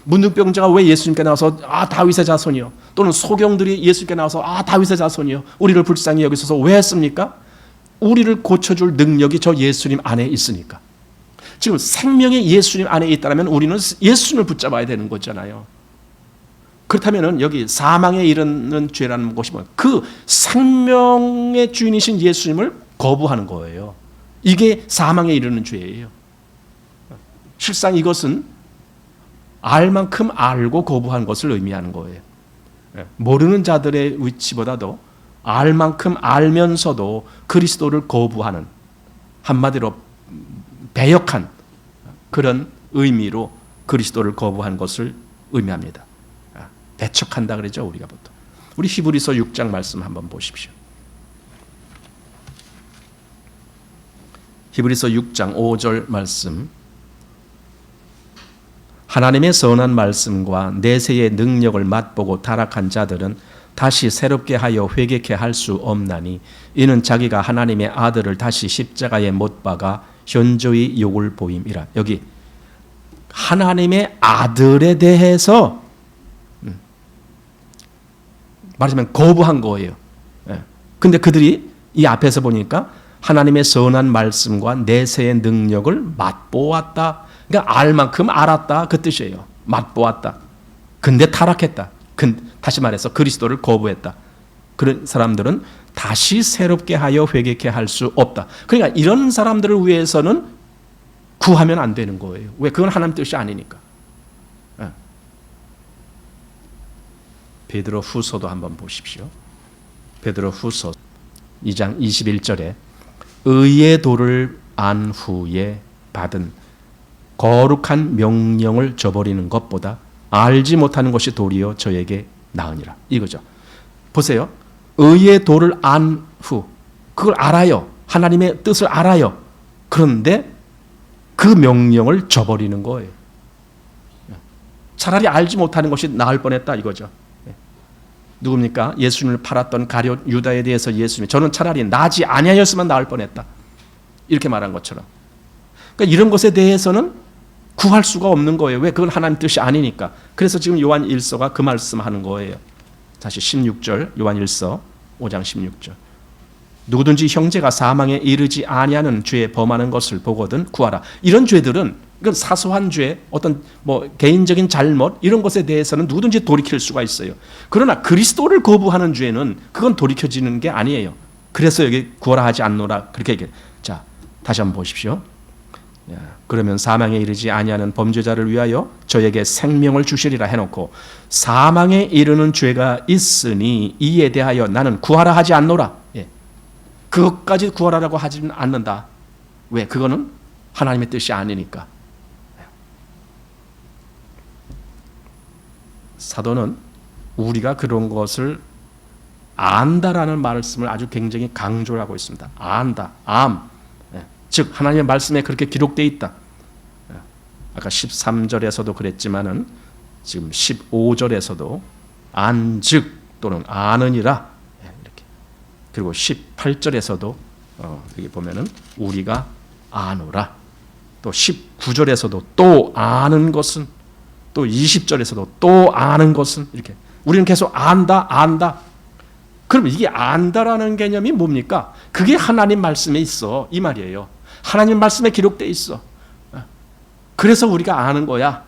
S1: 문둥병자가 왜 예수님께 나와서 다윗의 자손이요, 또는 소경들이 예수님께 나와서 다윗의 자손이요, 우리를 불쌍히 여기소서 왜 했습니까? 우리를 고쳐줄 능력이 저 예수님 안에 있으니까. 지금 생명이 예수님 안에 있다면 우리는 예수님을 붙잡아야 되는 거잖아요. 그렇다면 여기 사망에 이르는 죄라는 것이 뭐예요? 그 생명의 주인이신 예수님을 거부하는 거예요. 이게 사망에 이르는 죄예요. 실상 이것은 알 만큼 알고 거부한 것을 의미하는 거예요. 모르는 자들의 위치보다도 알 만큼 알면서도 그리스도를 거부하는, 한마디로 배역한 그런 의미로 그리스도를 거부한 것을 의미합니다. 배척한다 그러죠, 우리가 보통. 우리 히브리서 6장 말씀 한번 보십시오. 히브리서 6장 5절 말씀. 하나님의 선한 말씀과 내세의 능력을 맛보고 타락한 자들은 다시 새롭게 하여 회개케 할 수 없나니 이는 자기가 하나님의 아들을 다시 십자가에 못 박아 현저히 욕을 보임이라. 여기 하나님의 아들에 대해서 말하자면 거부한 거예요. 근데 그들이 이 앞에서 보니까 하나님의 선한 말씀과 내세의 능력을 맛보았다. 그러니까 알 만큼 알았다 그 뜻이에요. 맛보았다. 근데 타락했다. 다시 말해서 그리스도를 거부했다. 그런 사람들은 다시 새롭게 하여 회개케 할 수 없다. 그러니까 이런 사람들을 위해서는 구하면 안 되는 거예요. 왜? 그건 하나님 뜻이 아니니까. 베드로 후서도 한번 보십시오. 베드로 후서 2장 21절에 의의 도를 안 후에 받은 거룩한 명령을 저버리는 것보다 알지 못하는 것이 도리어 저에게 나으니라. 이거죠. 보세요. 의의 도를 안 후, 그걸 알아요. 하나님의 뜻을 알아요. 그런데 그 명령을 저버리는 거예요. 차라리 알지 못하는 것이 나을 뻔했다 이거죠. 누굽니까? 예수님을 팔았던 가룟 유다에 대해서 예수님이 저는 차라리 나지 아니하였으면 나을 뻔했다. 이렇게 말한 것처럼. 그러니까 이런 것에 대해서는 구할 수가 없는 거예요. 왜? 그건 하나님 뜻이 아니니까. 그래서 지금 요한 1서가 그 말씀하는 거예요. 다시 16절 요한 1서 5장 16절. 누구든지 형제가 사망에 이르지 아니하는 죄에 범하는 것을 보거든 구하라. 이런 죄들은 이건 사소한 죄, 어떤 개인적인 잘못 이런 것에 대해서는 누구든지 돌이킬 수가 있어요. 그러나 그리스도를 거부하는 죄는 그건 돌이켜지는 게 아니에요. 그래서 여기 구하라 하지 않노라 그렇게 얘기해요. 자, 다시 한번 보십시오. 그러면 사망에 이르지 아니하는 범죄자를 위하여 저에게 생명을 주시리라 해놓고 사망에 이르는 죄가 있으니 이에 대하여 나는 구하라 하지 않노라. 그것까지 구하라라고 하지는 않는다. 왜? 그거는 하나님의 뜻이 아니니까. 사도는 우리가 그런 것을 안다라는 말씀을 아주 굉장히 강조를 하고 있습니다. 안다, 즉 하나님의 말씀에 그렇게 기록되어 있다. 아까 13절에서도 그랬지만은 지금 15절에서도 안즉 또는 아느니라 이렇게. 그리고 18절에서도 여기 보면은 우리가 아노라. 또 19절에서도 또 아는 것은, 또 20절에서도 또 아는 것은, 이렇게 우리는 계속 안다. 그럼 이게 안다라는 개념이 뭡니까? 그게 하나님 말씀에 있어 이 말이에요. 하나님 말씀에 기록되어 있어. 그래서 우리가 아는 거야.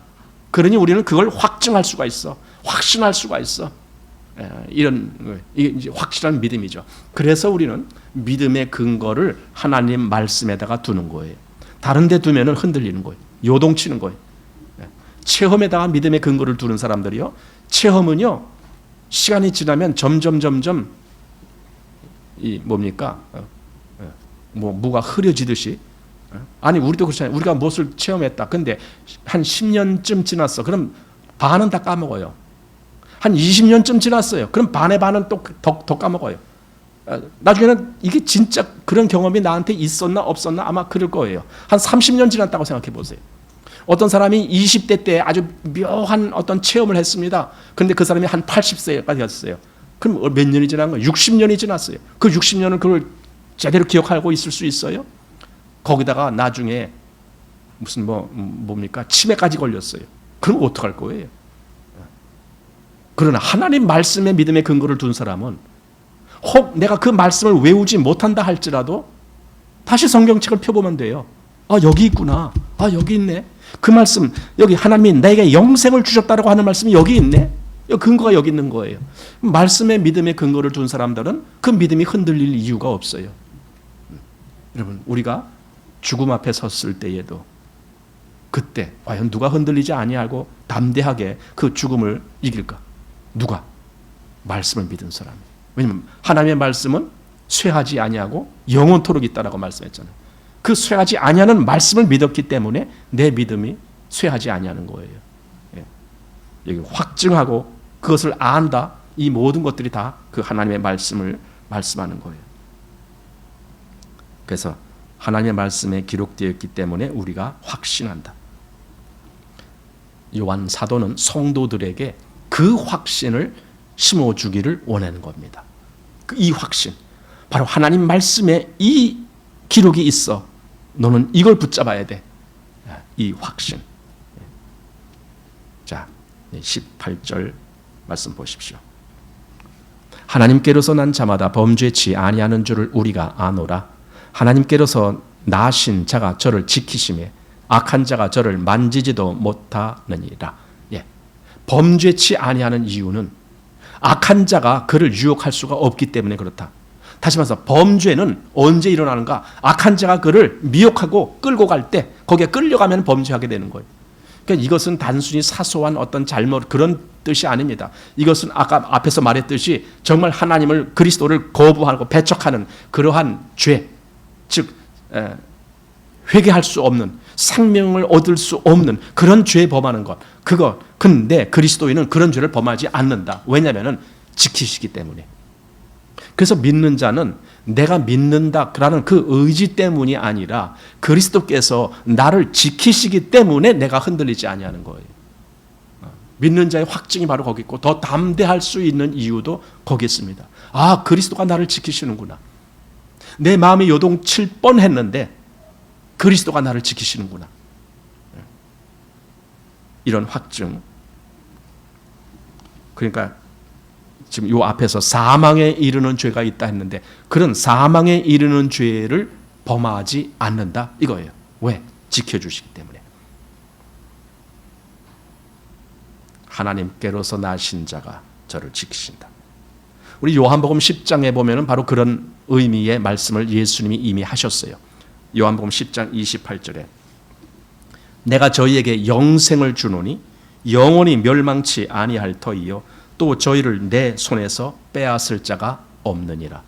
S1: 그러니 우리는 그걸 확증할 수가 있어. 확신할 수가 있어. 이런 이게 확실한 믿음이죠. 그래서 우리는 믿음의 근거를 하나님 말씀에다가 두는 거예요. 다른 데 두면은 흔들리는 거예요. 요동치는 거예요. 체험에다가 믿음의 근거를 두는 사람들이요. 체험은요. 시간이 지나면 점점 이 뭡니까? 무가 흐려지듯이. 아니 우리도 그렇잖아요. 우리가 무엇을 체험했다. 근데 한 10년쯤 지났어. 그럼 반은 다 까먹어요. 한 20년쯤 지났어요. 그럼 반의 반은 또 더 까먹어요. 나중에는 이게 진짜 그런 경험이 나한테 있었나 없었나 아마 그럴 거예요. 한 30년 지났다고 생각해 보세요. 어떤 사람이 20대 때 아주 묘한 어떤 체험을 했습니다. 그런데 그 사람이 한 80세까지 갔어요. 그럼 몇 년이 지난 거예요? 60년이 지났어요. 그 60년을 그걸 제대로 기억하고 있을 수 있어요? 거기다가 나중에 무슨 뭡니까? 치매까지 걸렸어요. 그럼 어떡할 거예요? 그러나 하나님 말씀의 믿음의 근거를 둔 사람은 혹 내가 그 말씀을 외우지 못한다 할지라도 다시 성경책을 펴보면 돼요. 아, 여기 있구나. 아, 여기 있네. 그 말씀, 여기 하나님이 내게 영생을 주셨다고 하는 말씀이 여기 있네. 근거가 여기 있는 거예요. 말씀의 믿음의 근거를 둔 사람들은 그 믿음이 흔들릴 이유가 없어요. 여러분, 우리가 죽음 앞에 섰을 때에도 그때 과연 누가 흔들리지 아니하고 담대하게 그 죽음을 이길까? 누가? 말씀을 믿은 사람. 왜냐하면 하나님의 말씀은 쇠하지 아니하고 영원토록 있다라고 말씀했잖아요. 그 쇠하지 아니하는 말씀을 믿었기 때문에 내 믿음이 쇠하지 아니하는 거예요. 여기 확증하고 그것을 안다. 이 모든 것들이 다 그 하나님의 말씀을 말씀하는 거예요. 그래서 하나님의 말씀에 기록되어 있기 때문에 우리가 확신한다. 요한 사도는 성도들에게 그 확신을 심어주기를 원하는 겁니다. 이 확신, 바로 하나님 말씀에 이 기록이 있어. 너는 이걸 붙잡아야 돼. 이 확신. 자, 18절 말씀 보십시오. 하나님께로서 난 자마다 범죄치 아니하는 줄을 우리가 아노라. 하나님께로서 나신 자가 저를 지키심에 악한 자가 저를 만지지도 못하느니라. 범죄치 아니하는 이유는 악한 자가 그를 유혹할 수가 없기 때문에 그렇다. 다시 말해서 범죄는 언제 일어나는가? 악한 자가 그를 미혹하고 끌고 갈 때 거기에 끌려가면 범죄하게 되는 거예요. 그러니까 이것은 단순히 사소한 어떤 잘못 그런 뜻이 아닙니다. 이것은 아까 앞에서 말했듯이 정말 하나님을 그리스도를 거부하고 배척하는 그러한 죄, 즉 회개할 수 없는 생명을 얻을 수 없는 그런 죄 범하는 것. 그거 근데 그리스도인은 그런 죄를 범하지 않는다. 왜냐하면 지키시기 때문에. 그래서 믿는 자는 내가 믿는다라는 그 의지 때문이 아니라 그리스도께서 나를 지키시기 때문에 내가 흔들리지 아니하는 거예요. 믿는 자의 확증이 바로 거기 있고 더 담대할 수 있는 이유도 거기 있습니다. 아, 그리스도가 나를 지키시는구나. 내 마음이 요동칠 뻔했는데 그리스도가 나를 지키시는구나. 이런 확증. 그러니까 지금 요 앞에서 사망에 이르는 죄가 있다 했는데 그런 사망에 이르는 죄를 범하지 않는다 이거예요. 왜? 지켜주시기 때문에. 하나님께로서 나신 자가 저를 지키신다. 우리 요한복음 10장에 보면 바로 그런 의미의 말씀을 예수님이 이미 하셨어요. 요한복음 10장 28절에 내가 저희에게 영생을 주노니 영원히 멸망치 아니할 터이요 또 저희를 내 손에서 빼앗을 자가 없느니라.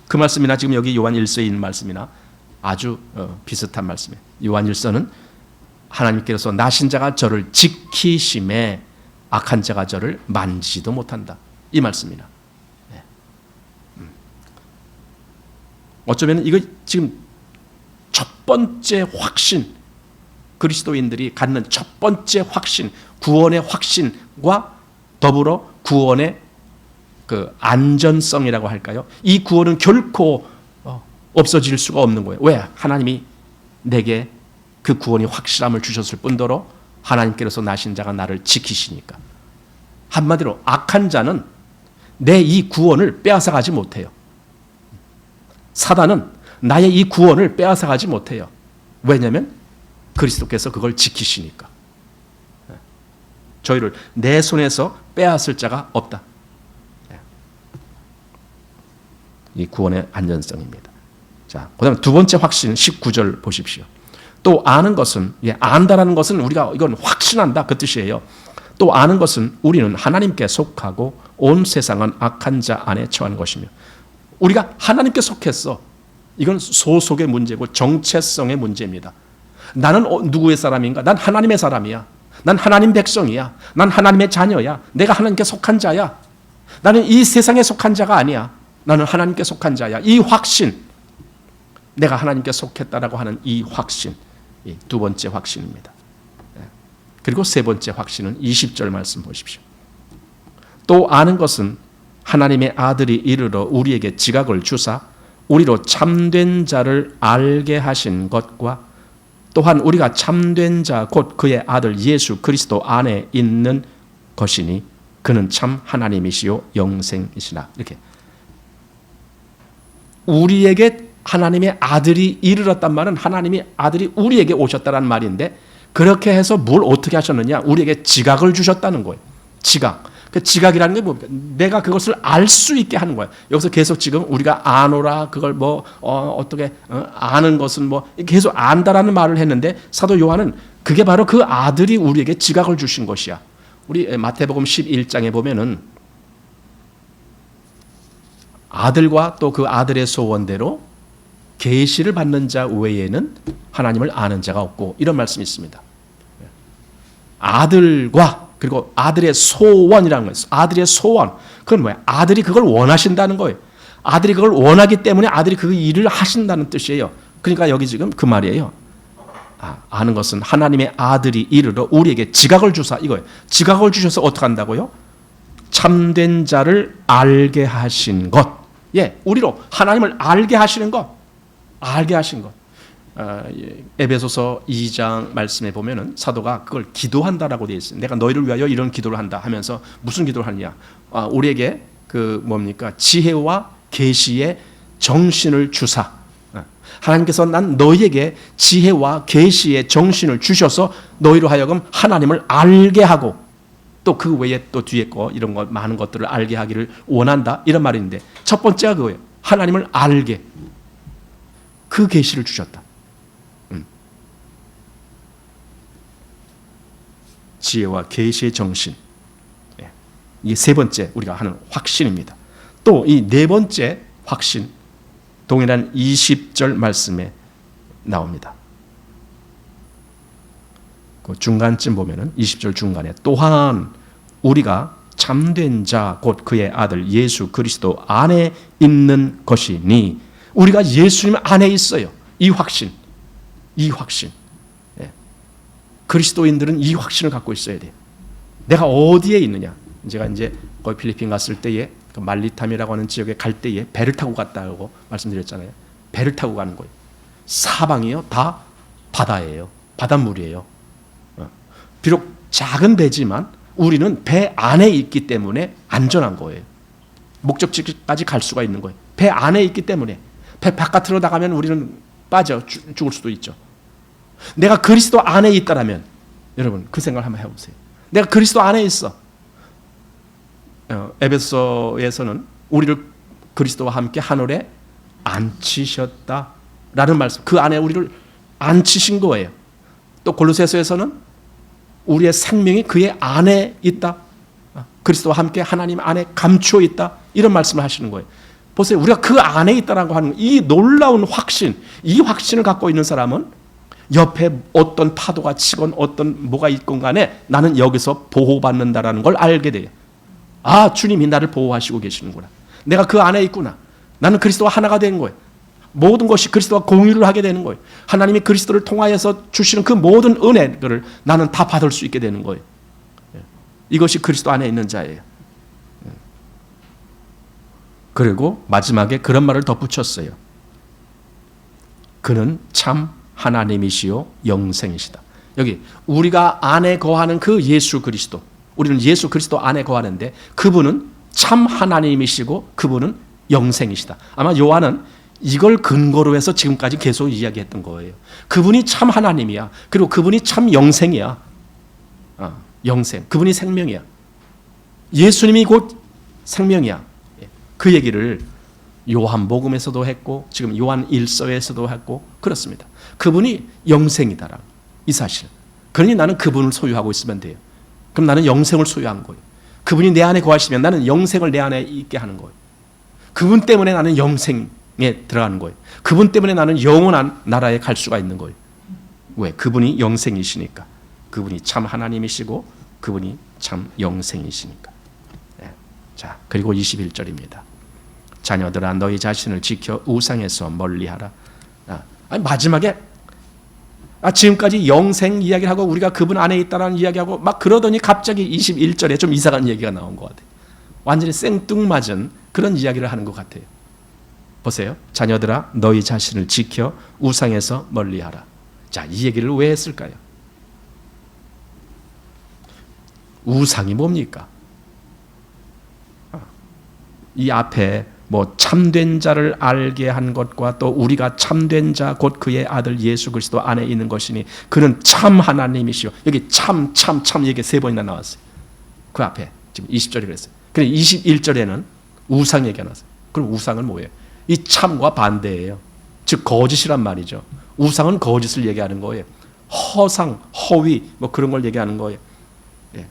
S1: 그 말씀이나 지금 여기 요한 1서에 있는 말씀이나 아주 비슷한 말씀이에요. 요한 1서는 하나님께서 나신 자가 저를 지키심에 악한 자가 저를 만지지도 못한다. 이 말씀이나. 어쩌면 이거 지금 첫 번째 확신, 그리스도인들이 갖는 첫 번째 확신, 구원의 확신과 더불어 구원의 그 안전성이라고 할까요? 이 구원은 결코 없어질 수가 없는 거예요. 왜? 하나님이 내게 그 구원이 확실함을 주셨을 뿐더러 하나님께로서 나신 자가 나를 지키시니까. 한마디로 악한 자는 내 이 구원을 빼앗아가지 못해요. 사단은 나의 이 구원을 빼앗아가지 못해요. 왜냐하면 그리스도께서 그걸 지키시니까. 저희를 내 손에서 빼앗을 자가 없다. 이 구원의 안전성입니다. 자, 그다음 두 번째 확신 19절 보십시오. 또 아는 것은, 안다라는 것은 우리가 이건 확신한다 그 뜻이에요. 또 아는 것은 우리는 하나님께 속하고 온 세상은 악한 자 안에 처한 것이며 우리가 하나님께 속했어. 이건 소속의 문제고 정체성의 문제입니다. 나는 누구의 사람인가? 난 하나님의 사람이야. 난 하나님 백성이야. 난 하나님의 자녀야. 내가 하나님께 속한 자야. 나는 이 세상에 속한 자가 아니야. 나는 하나님께 속한 자야. 이 확신, 내가 하나님께 속했다라고 하는 이 확신, 이 두 번째 확신입니다. 그리고 세 번째 확신은 20절 말씀 보십시오. 또 아는 것은 하나님의 아들이 이르러 우리에게 지각을 주사 우리로 참된 자를 알게 하신 것과 또한 우리가 참된 자 곧 그의 아들 예수 그리스도 안에 있는 것이니 그는 참 하나님이시요 영생이시나. 이렇게 우리에게 하나님의 아들이 이르렀단 말은 하나님의 아들이 우리에게 오셨다는 말인데, 그렇게 해서 뭘 어떻게 하셨느냐? 우리에게 지각을 주셨다는 거예요. 지각. 그 지각이라는 게 뭡니까? 내가 그것을 알 수 있게 하는 거예요. 여기서 계속 지금 우리가 아노라, 그걸 어떻게 아는 것은 계속 안다라는 말을 했는데, 사도 요한은 그게 바로 그 아들이 우리에게 지각을 주신 것이야. 우리 마태복음 11장에 보면은 아들과 또 그 아들의 소원대로 계시를 받는 자 외에는 하나님을 아는 자가 없고, 이런 말씀이 있습니다. 아들과 그리고 아들의 소원이라는 거예요. 아들의 소원. 그건 뭐야? 아들이 그걸 원하신다는 거예요. 아들이 그걸 원하기 때문에 아들이 그 일을 하신다는 뜻이에요. 그러니까 여기 지금 그 말이에요. 아는 것은 하나님의 아들이 이르러 우리에게 지각을 주사, 이거예요. 지각을 주셔서 어떻게 한다고요? 참된 자를 알게 하신 것. 예, 우리로 하나님을 알게 하시는 것. 알게 하신 것. 에베소서 2장 말씀에 보면은 사도가 그걸 기도한다라고 되어 있어요. 내가 너희를 위하여 이런 기도를 한다 하면서 무슨 기도를 하느냐? 우리에게 그 뭡니까? 지혜와 계시의 정신을 주사. 하나님께서 난 너희에게 지혜와 계시의 정신을 주셔서 너희로 하여금 하나님을 알게 하고, 또 그 외에 또 뒤에 거 이런 것 많은 것들을 알게 하기를 원한다, 이런 말인데, 첫 번째가 그거예요. 하나님을 알게, 그 계시를 주셨다. 지혜와 계시의 정신. 이게 세 번째 우리가 하는 확신입니다. 또 이 네 번째 확신, 동일한 20절 말씀에 나옵니다. 그 중간쯤 보면은 20절 중간에 또한 우리가 참된 자 곧 그의 아들 예수 그리스도 안에 있는 것이니, 우리가 예수님 안에 있어요. 이 확신. 그리스도인들은 이 확신을 갖고 있어야 돼요. 내가 어디에 있느냐? 제가 이제 거기 필리핀 갔을 때에 그 말리탐이라고 하는 지역에 갈 때에 배를 타고 갔다고 말씀드렸잖아요. 배를 타고 가는 거예요. 사방이요 다 바다예요. 바닷물이에요. 비록 작은 배지만 우리는 배 안에 있기 때문에 안전한 거예요. 목적지까지 갈 수가 있는 거예요. 배 안에 있기 때문에. 배 바깥으로 나가면 우리는 빠져 죽을 수도 있죠. 내가 그리스도 안에 있다라면, 여러분 그 생각을 한번 해보세요. 내가 그리스도 안에 있어. 에베소에서는 우리를 그리스도와 함께 하늘에 앉히셨다라는 말씀, 그 안에 우리를 앉히신 거예요. 또 골로새서에서는 우리의 생명이 그의 안에 있다, 그리스도와 함께 하나님 안에 감추어 있다, 이런 말씀을 하시는 거예요. 보세요. 우리가 그 안에 있다라고 하는 이 놀라운 확신, 이 확신을 갖고 있는 사람은 옆에 어떤 파도가 치건 어떤 뭐가 있건 간에 나는 여기서 보호받는다라는 걸 알게 돼요. 주님이 나를 보호하시고 계시는구나. 내가 그 안에 있구나. 나는 그리스도와 하나가 된 거예요. 모든 것이 그리스도와 공유를 하게 되는 거예요. 하나님이 그리스도를 통하여서 주시는 그 모든 은혜를 나는 다 받을 수 있게 되는 거예요. 이것이 그리스도 안에 있는 자예요. 그리고 마지막에 그런 말을 덧붙였어요. 그는 참 하나님이시요 영생이시다. 여기 우리가 안에 거하는 그 예수 그리스도, 우리는 예수 그리스도 안에 거하는데 그분은 참 하나님이시고 그분은 영생이시다. 아마 요한은 이걸 근거로 해서 지금까지 계속 이야기했던 거예요. 그분이 참 하나님이야. 그리고 그분이 참 영생이야. 영생. 그분이 생명이야. 예수님이 곧 생명이야. 그 얘기를 요한복음에서도 했고 지금 요한 1서에서도 했고 그렇습니다. 그분이 영생이다라고, 이 사실. 그러니 나는 그분을 소유하고 있으면 돼요. 그럼 나는 영생을 소유한 거예요. 그분이 내 안에 거하시면 나는 영생을 내 안에 있게 하는 거예요. 그분 때문에 나는 영생에 들어가는 거예요. 그분 때문에 나는 영원한 나라에 갈 수가 있는 거예요. 왜? 그분이 영생이시니까. 그분이 참 하나님이시고 그분이 참 영생이시니까. 네. 자, 그리고 21절입니다. 자녀들아 너희 자신을 지켜 우상에서 멀리하라. 마지막에 지금까지 영생 이야기를 하고 우리가 그분 안에 있다라는 이야기하고 막 그러더니 갑자기 21절에 좀 이상한 얘기가 나온 것 같아요. 완전히 생뚱맞은 그런 이야기를 하는 것 같아요. 보세요. 자녀들아 너희 자신을 지켜 우상에서 멀리하라. 자, 이 얘기를 왜 했을까요? 우상이 뭡니까? 이 앞에 뭐 참된 자를 알게 한 것과 또 우리가 참된 자 곧 그의 아들 예수 그리스도 안에 있는 것이니 그는 참 하나님이시오. 여기 참 이게 3번이나 나왔어요. 그 앞에 지금 20절이 그랬어요. 근데 21절에는 우상 얘기가 나왔어요. 그럼 우상은 뭐예요? 이 참과 반대예요. 즉 거짓이란 말이죠. 우상은 거짓을 얘기하는 거예요. 허상, 허위 뭐 그런 걸 얘기하는 거예요. 예.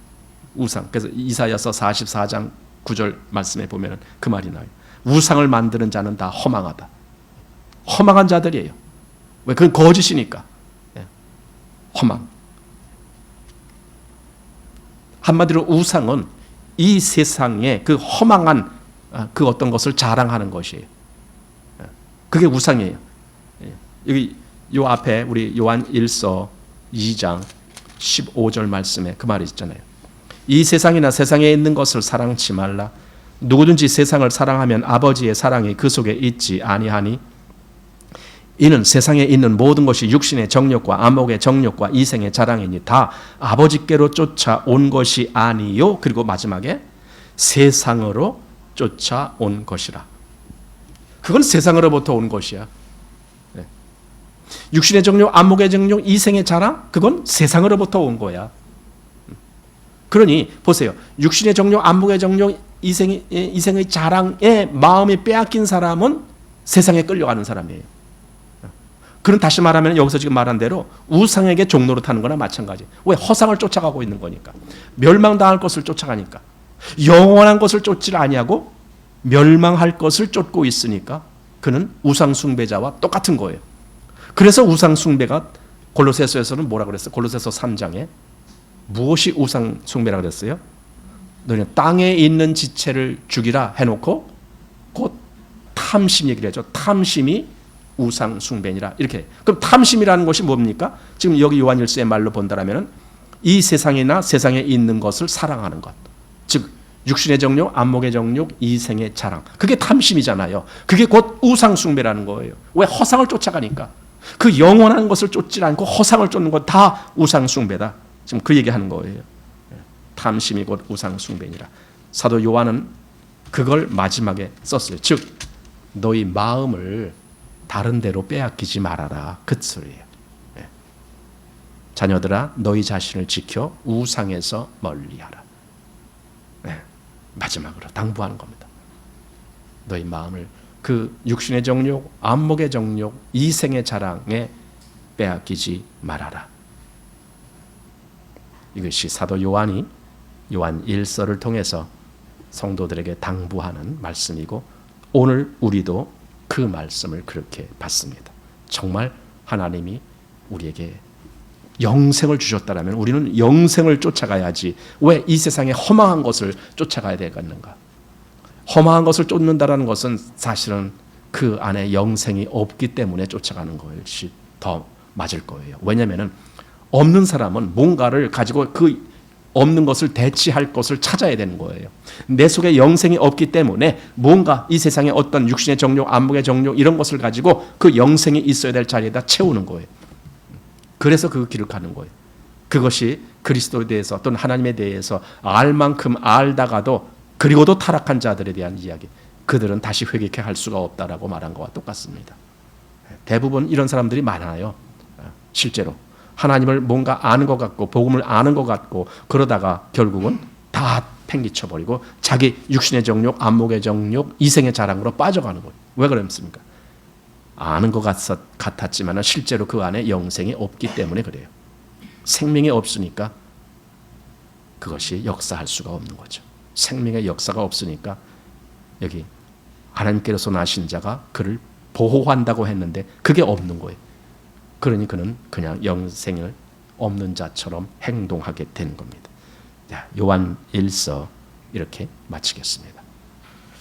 S1: 우상. 그래서 이사야서 44장 9절 말씀에 보면 그 말이 나와요. 우상을 만드는 자는 다 허망하다. 허망한 자들이에요. 왜? 그건 거짓이니까. 예. 허망. 한마디로 우상은 이 세상에 그 허망한 그 어떤 것을 자랑하는 것이에요. 그게 우상이에요. 여기 요 앞에 우리 요한 1서 2장 15절 말씀에 그 말이 있잖아요. 이 세상이나 세상에 있는 것을 사랑치 말라. 누구든지 세상을 사랑하면 아버지의 사랑이 그 속에 있지 아니하니 이는 세상에 있는 모든 것이 육신의 정욕과 안목의 정욕과 이생의 자랑이니 다 아버지께로 쫓아온 것이 아니요. 그리고 마지막에 세상으로 쫓아온 것이라. 그건 세상으로부터 온 것이야. 네. 육신의 정욕, 안목의 정욕, 이생의 자랑, 그건 세상으로부터 온 거야. 그러니 보세요. 육신의 정욕, 안목의 정욕, 이생의 자랑에 마음이 빼앗긴 사람은 세상에 끌려가는 사람이에요. 그런 다시 말하면 여기서 지금 말한 대로 우상에게 종로로 타는 거나 마찬가지. 왜? 허상을 쫓아가고 있는 거니까. 멸망당할 것을 쫓아가니까. 영원한 것을 쫓지 아니하고 멸망할 것을 쫓고 있으니까 그는 우상 숭배자와 똑같은 거예요. 그래서 우상 숭배가 골로새서에서는 뭐라 그랬어요? 골로새서 3장에 무엇이 우상 숭배라 그랬어요? 너희는 땅에 있는 지체를 죽이라 해놓고 곧 탐심 얘기를 하죠. 탐심이 우상 숭배니라. 이렇게. 그럼 탐심이라는 것이 뭡니까? 지금 여기 요한일서의 말로 본다라면은 이 세상이나 세상에 있는 것을 사랑하는 것. 즉 육신의 정욕, 안목의 정욕, 이생의 자랑. 그게 탐심이잖아요. 그게 곧 우상 숭배라는 거예요. 왜? 허상을 쫓아가니까. 그 영원한 것을 쫓지 않고 허상을 쫓는 것 다 우상 숭배다. 지금 그 얘기하는 거예요. 탐심이 곧 우상 숭배니라. 사도 요한은 그걸 마지막에 썼어요. 즉 너희 마음을 다른 데로 빼앗기지 말아라. 그 소리예요. 자녀들아 너희 자신을 지켜 우상에서 멀리하라. 마지막으로 당부하는 겁니다. 너희 마음을 그 육신의 정욕, 안목의 정욕, 이생의 자랑에 빼앗기지 말아라. 이것이 사도 요한이 요한 1서를 통해서 성도들에게 당부하는 말씀이고 오늘 우리도 그 말씀을 그렇게 받습니다. 정말 하나님이 우리에게 영생을 주셨다면 우리는 영생을 쫓아가야지 왜 이 세상에 허망한 것을 쫓아가야 되겠는가? 허망한 것을 쫓는다는 것은 사실은 그 안에 영생이 없기 때문에 쫓아가는 것이 더 맞을 거예요. 왜냐하면 없는 사람은 뭔가를 가지고 그 없는 것을 대체할 것을 찾아야 되는 거예요. 내 속에 영생이 없기 때문에 뭔가 이 세상에 어떤 육신의 정욕, 안목의 정욕 이런 것을 가지고 그 영생이 있어야 될 자리에다 채우는 거예요. 그래서 그 길을 가는 거예요. 그것이 그리스도에 대해서 또는 하나님에 대해서 알 만큼 알다가도 그리고도 타락한 자들에 대한 이야기. 그들은 다시 회개케 할 수가 없다라고 말한 것과 똑같습니다. 대부분 이런 사람들이 많아요. 실제로. 하나님을 뭔가 아는 것 같고 복음을 아는 것 같고 그러다가 결국은 다 팽개쳐버리고 자기 육신의 정욕, 안목의 정욕, 이생의 자랑으로 빠져가는 거예요. 왜 그랬습니까? 아는 것 같았지만 실제로 그 안에 영생이 없기 때문에 그래요. 생명이 없으니까 그것이 역사할 수가 없는 거죠. 생명의 역사가 없으니까 여기 하나님께로서 나신 자가 그를 보호한다고 했는데 그게 없는 거예요. 그러니 그는 그냥 영생을 없는 자처럼 행동하게 된 겁니다. 요한 1서 이렇게 마치겠습니다.